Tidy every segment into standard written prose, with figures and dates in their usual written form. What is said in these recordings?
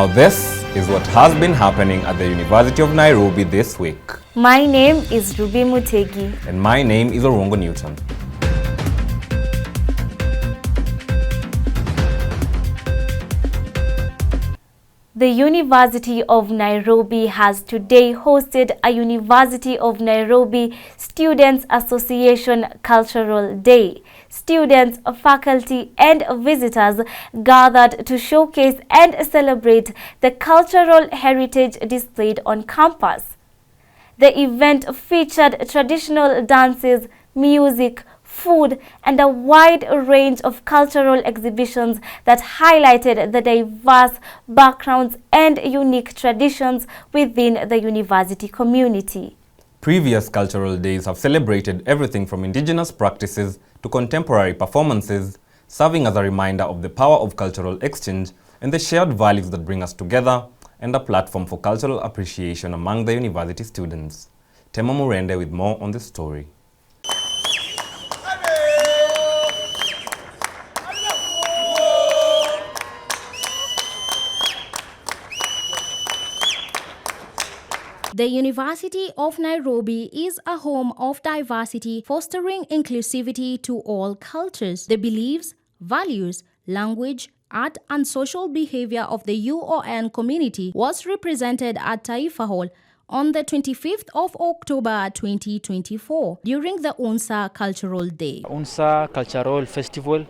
Now this is what has been happening at the University of Nairobi this week. My name is Ruby Mutegi. And my name is Orongo Newton. The University of Nairobi has today hosted a University of Nairobi Students Association Cultural Day. Students, faculty and visitors gathered to showcase and celebrate the cultural heritage displayed on campus. The event featured traditional dances, music, food, and a wide range of cultural exhibitions that highlighted the diverse backgrounds and unique traditions within the university community. Previous cultural days have celebrated everything from indigenous practices to contemporary performances, serving as a reminder of the power of cultural exchange and the shared values that bring us together, and a platform for cultural appreciation among the university students. Tema Murende with more on this story. The University of Nairobi is a home of diversity, fostering inclusivity to all cultures. The beliefs, values, language, art and social behavior of the UON community was represented at Taifa Hall on the 25th of October 2024 during the UNSA Cultural Day. UNSA Cultural Festival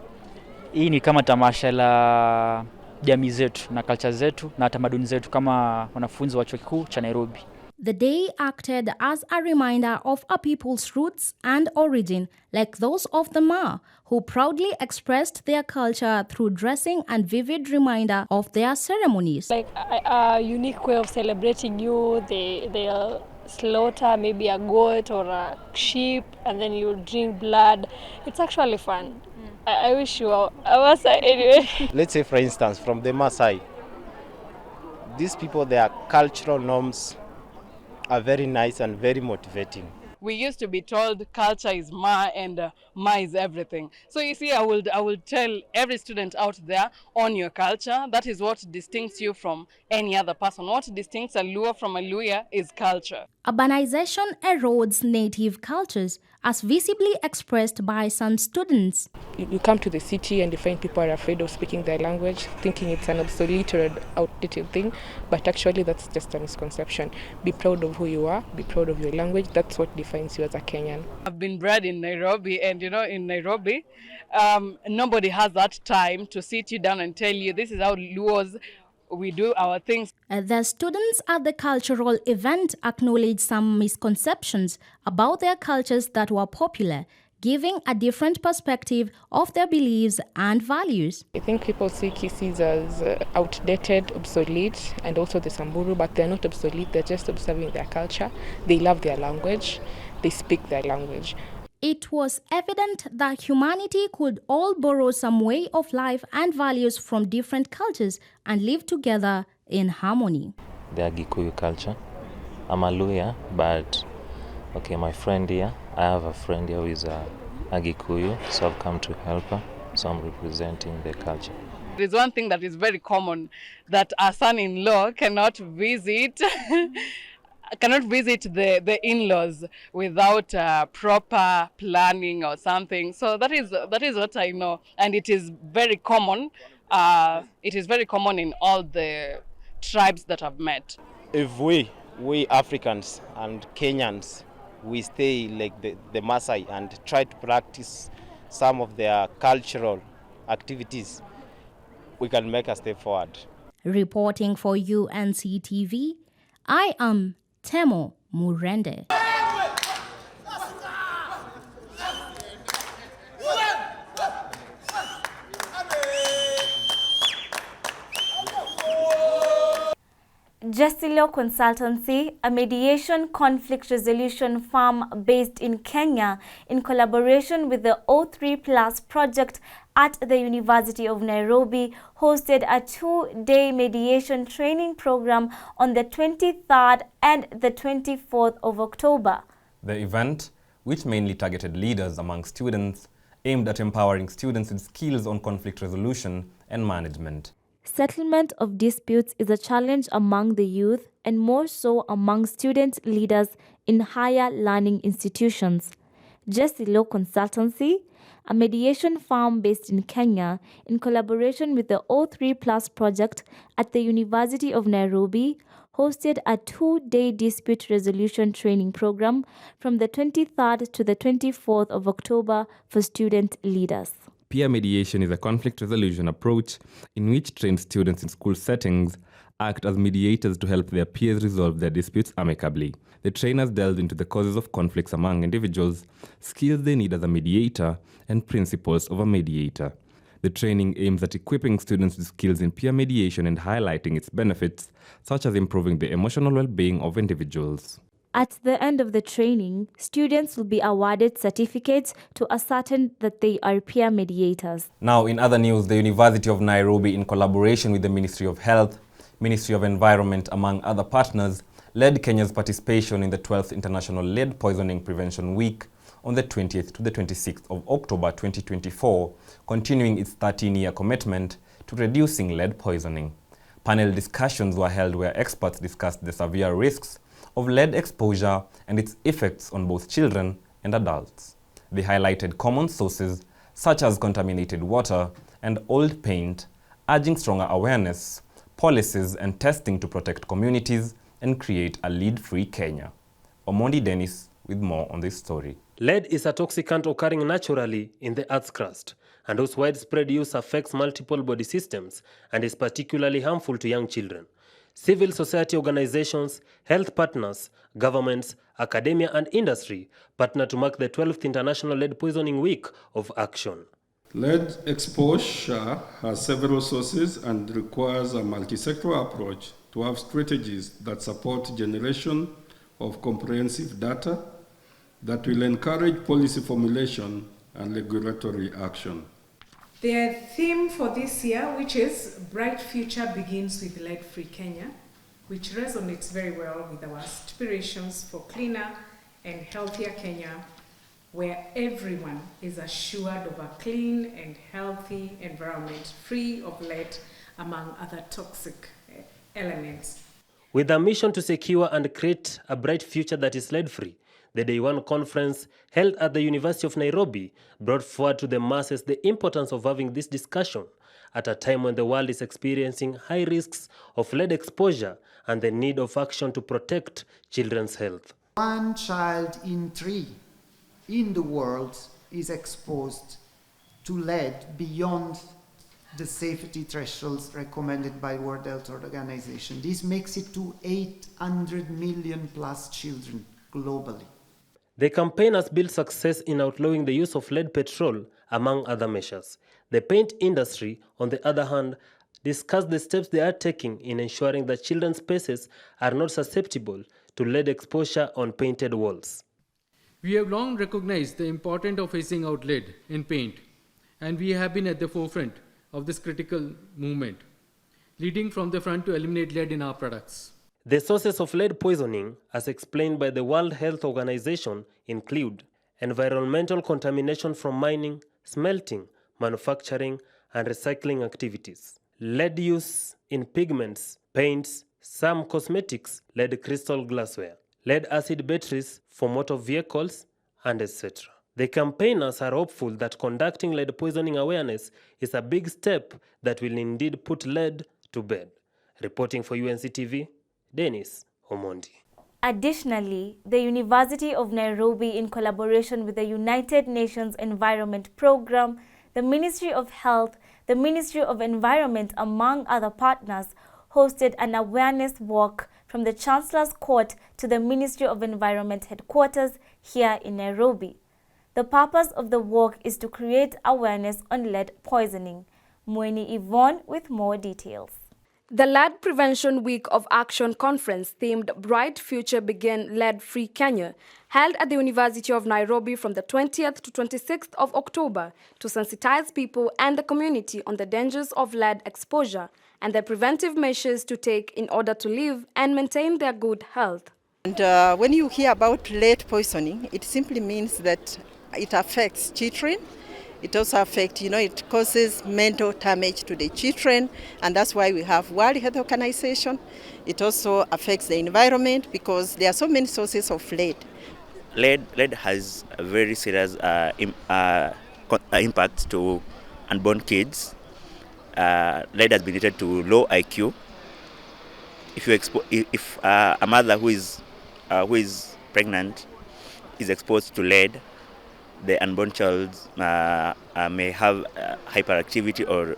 hii ni kama tamasha la jamii zetu na culture zetu na tamaduni zetu kama wanafunzi wa chuo kikuu cha Nairobi. The day acted as a reminder of a people's roots and origin, like those of the Ma, who proudly expressed their culture through dressing and vivid reminder of their ceremonies. Like a unique way of celebrating you, they'll slaughter maybe a goat or a sheep and then you drink blood. It's actually fun. I wish you were a Maasai anyway. Let's say for instance from the Maasai, these people, their cultural norms are very nice and very motivating. We used to be told culture is Ma and Ma is everything. So you see, I will tell every student out there, on your culture. That is what distincts you from any other person. What distincts a Luo from a Luya is culture. Urbanization erodes native cultures, as visibly expressed by some students. You come to the city and you find people are afraid of speaking their language, thinking it's an obsolete or outdated thing, but actually that's just a misconception. Be proud of who you are, be proud of your language. That's what defines you as a Kenyan. I've been bred in Nairobi, and in Nairobi, nobody has that time to sit you down and tell you this is how Luos we do our things. The students at the cultural event acknowledged some misconceptions about their cultures that were popular, giving a different perspective of their beliefs and values. I think people see Kisses as outdated, obsolete, and also the Samburu, but they're not obsolete, they're just observing their culture. They love their language, they speak their language. It was evident that humanity could all borrow some way of life and values from different cultures and live together in harmony. The Gikuyu culture. I'm a Luya, but okay, my friend here, I have a friend here who is a Gikuyu, so I've come to help her, so I'm representing the culture. There's one thing that is very common, that a son-in-law cannot visit the in-laws without proper planning or something. So that is what I know, and it is very common. It is very common in all the tribes that I've met. If we Africans and Kenyans, we stay like the Maasai and try to practice some of their cultural activities, we can make a step forward. Reporting for UNC TV, I am Temo Murende. Justilo Consultancy, a mediation conflict resolution firm based in Kenya, in collaboration with the O3 Plus project at the University of Nairobi, hosted a 2-day mediation training program on the 23rd and the 24th of October. The event, which mainly targeted leaders among students, aimed at empowering students with skills on conflict resolution and management. Settlement of disputes is a challenge among the youth and more so among student leaders in higher learning institutions. Jesse Law Consultancy, a mediation firm based in Kenya, in collaboration with the O3 Plus project at the University of Nairobi, hosted a 2-day dispute resolution training program from the 23rd to the 24th of October for student leaders. Peer mediation is a conflict resolution approach in which trained students in school settings act as mediators to help their peers resolve their disputes amicably. The trainers delved into the causes of conflicts among individuals, skills they need as a mediator, and principles of a mediator. The training aims at equipping students with skills in peer mediation and highlighting its benefits, such as improving the emotional well-being of individuals. At the end of the training, students will be awarded certificates to ascertain that they are peer mediators. Now, in other news, the University of Nairobi, in collaboration with the Ministry of Health, Ministry of Environment, among other partners, led Kenya's participation in the 12th International Lead Poisoning Prevention Week on the 20th to the 26th of October 2024, continuing its 13-year commitment to reducing lead poisoning. Panel discussions were held where experts discussed the severe risks of lead exposure and its effects on both children and adults. They highlighted common sources such as contaminated water and old paint, urging stronger awareness, policies and testing to protect communities and create a lead-free Kenya. Omondi Dennis with more on this story. Lead is a toxicant occurring naturally in the Earth's crust, and whose widespread use affects multiple body systems and is particularly harmful to young children. Civil society organizations, health partners, governments, academia and industry partner to mark the 12th International Lead Poisoning Week of Action. Lead exposure has several sources and requires a multi-sectoral approach to have strategies that support generation of comprehensive data that will encourage policy formulation and regulatory action. The theme for this year, which is Bright Future Begins with Lead-Free Kenya, which resonates very well with our aspirations for cleaner and healthier Kenya, where everyone is assured of a clean and healthy environment free of lead, among other toxic elements. With a mission to secure and create a bright future that is lead-free, the Day One conference held at the University of Nairobi brought forward to the masses the importance of having this discussion at a time when the world is experiencing high risks of lead exposure and the need of action to protect children's health. 1 child in 3 in the world is exposed to lead beyond the safety thresholds recommended by World Health Organization. This makes it to 800 million plus children globally. The campaign has built success in outlawing the use of lead petrol, among other measures. The paint industry, on the other hand, discussed the steps they are taking in ensuring that children's spaces are not susceptible to lead exposure on painted walls. We have long recognized the importance of phasing out lead in paint, and we have been at the forefront of this critical movement, leading from the front to eliminate lead in our products. The sources of lead poisoning, as explained by the World Health Organization, include environmental contamination from mining, smelting, manufacturing, and recycling activities, lead use in pigments, paints, some cosmetics, lead crystal glassware, lead acid batteries for motor vehicles, and etc. The campaigners are hopeful that conducting lead poisoning awareness is a big step that will indeed put lead to bed. Reporting for UNCTV, Dennis Omondi. Additionally, the University of Nairobi, in collaboration with the United Nations Environment Programme, the Ministry of Health, the Ministry of Environment, among other partners, hosted an awareness walk from the Chancellor's Court to the Ministry of Environment headquarters here in Nairobi. The purpose of the walk is to create awareness on lead poisoning. Mweni Yvonne with more details. The Lead Prevention Week of Action conference themed Bright Future Begin Lead-Free Kenya held at the University of Nairobi from the 20th to 26th of October to sensitize people and the community on the dangers of lead exposure and the preventive measures to take in order to live and maintain their good health. And when you hear about lead poisoning, it simply means that it affects children It also affects, it causes mental damage to the children, and that's why we have World Health Organization. It also affects the environment because there are so many sources of lead. Lead has a very serious impact to unborn kids. Lead has been related to low IQ. If a mother who is pregnant is exposed to lead, the unborn child may have hyperactivity or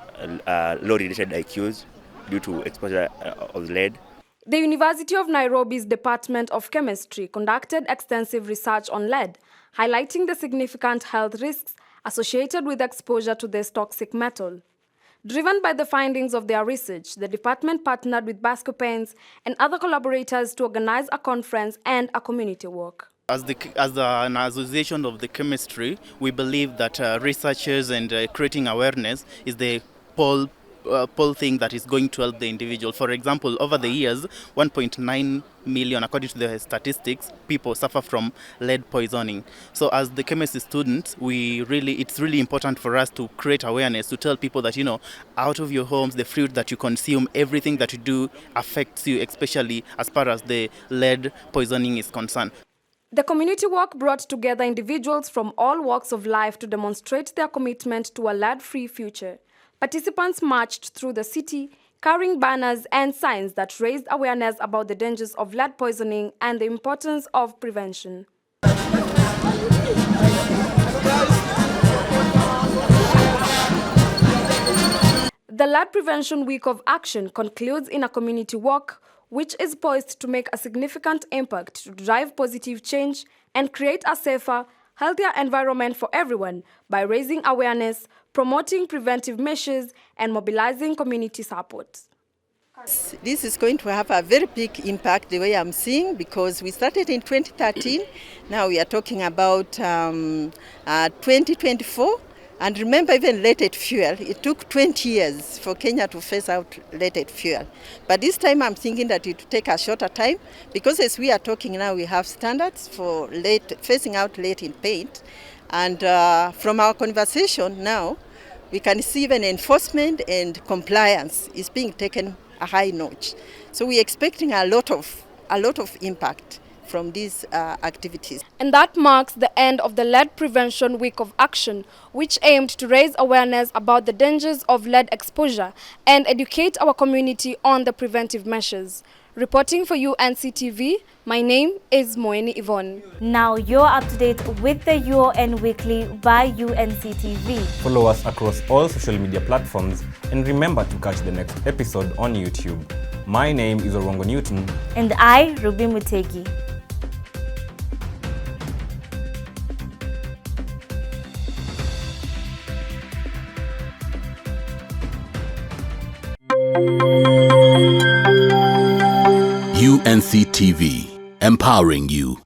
low-related IQs due to exposure of lead. The University of Nairobi's Department of Chemistry conducted extensive research on lead, highlighting the significant health risks associated with exposure to this toxic metal. Driven by the findings of their research, the department partnered with Bascopains and other collaborators to organize a conference and a community walk. As an association of the chemistry, we believe that researchers and creating awareness is the pole thing that is going to help the individual. For example, over the years, 1.9 million, according to the statistics, people suffer from lead poisoning. So as the chemistry students, it's really important for us to create awareness, to tell people that, out of your homes, the fruit that you consume, everything that you do affects you, especially as far as the lead poisoning is concerned. The community walk brought together individuals from all walks of life to demonstrate their commitment to a lead-free future. Participants marched through the city, carrying banners and signs that raised awareness about the dangers of lead poisoning and the importance of prevention. The Lead Prevention Week of Action concludes in a community walk, which is poised to make a significant impact to drive positive change and create a safer, healthier environment for everyone by raising awareness, promoting preventive measures, and mobilizing community support. This is going to have a very big impact, the way I'm seeing, because we started in 2013. Now we are talking about 2024. And remember, even leaded fuel, it took 20 years for Kenya to phase out leaded fuel. But this time I'm thinking that it will take a shorter time, because as we are talking now, we have standards for phasing out lead in paint. And from our conversation now, we can see even enforcement and compliance is being taken a high notch. So we're expecting a lot of impact from these activities. And that marks the end of the Lead Prevention Week of Action, which aimed to raise awareness about the dangers of lead exposure and educate our community on the preventive measures. Reporting for UNCTV, my name is Moeni Yvonne. Now you're up to date with the UON Weekly by UNCTV. Follow us across all social media platforms and remember to catch the next episode on YouTube. My name is Orongo Newton. And I, Ruby Mutegi. UNCTV, empowering you.